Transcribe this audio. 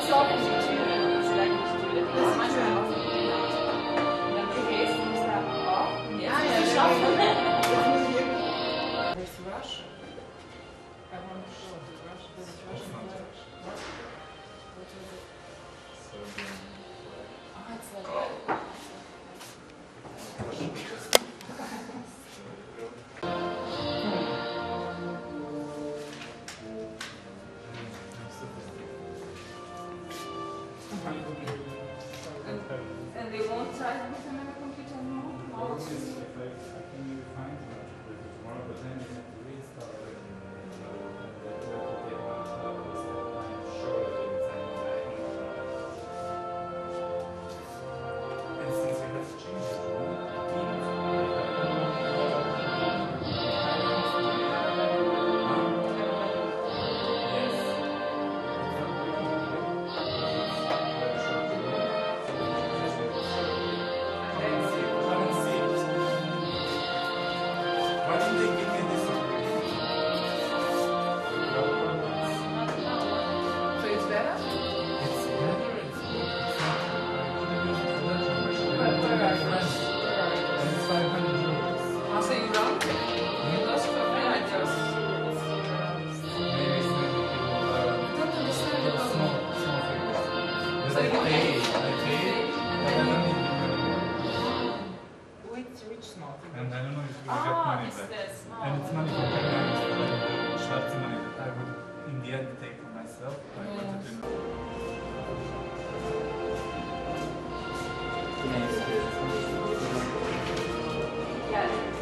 solchen die Türen, vielleicht nicht Türen, das ist manchmal auch so genau. Und dann du gehst, du musst da auch, und jetzt musst du schaffen. It's Russia. I want to show the Russia. This is Russian flag. What was it? Oh, it's like and they won't charge me for my computer anymore? No. Why didn't they give me this one? So it's better? It's better. And it's 500 euros. Oh, so you don't? You lost your friend, I just... Maybe it's not don't understand the small figures. So But you I paid, but I don't need Which small thing? and I don't know if we get Ah, money it's back. this. And it's money from the Schwarze money that I would in the end take for myself. I wanted to Yeah.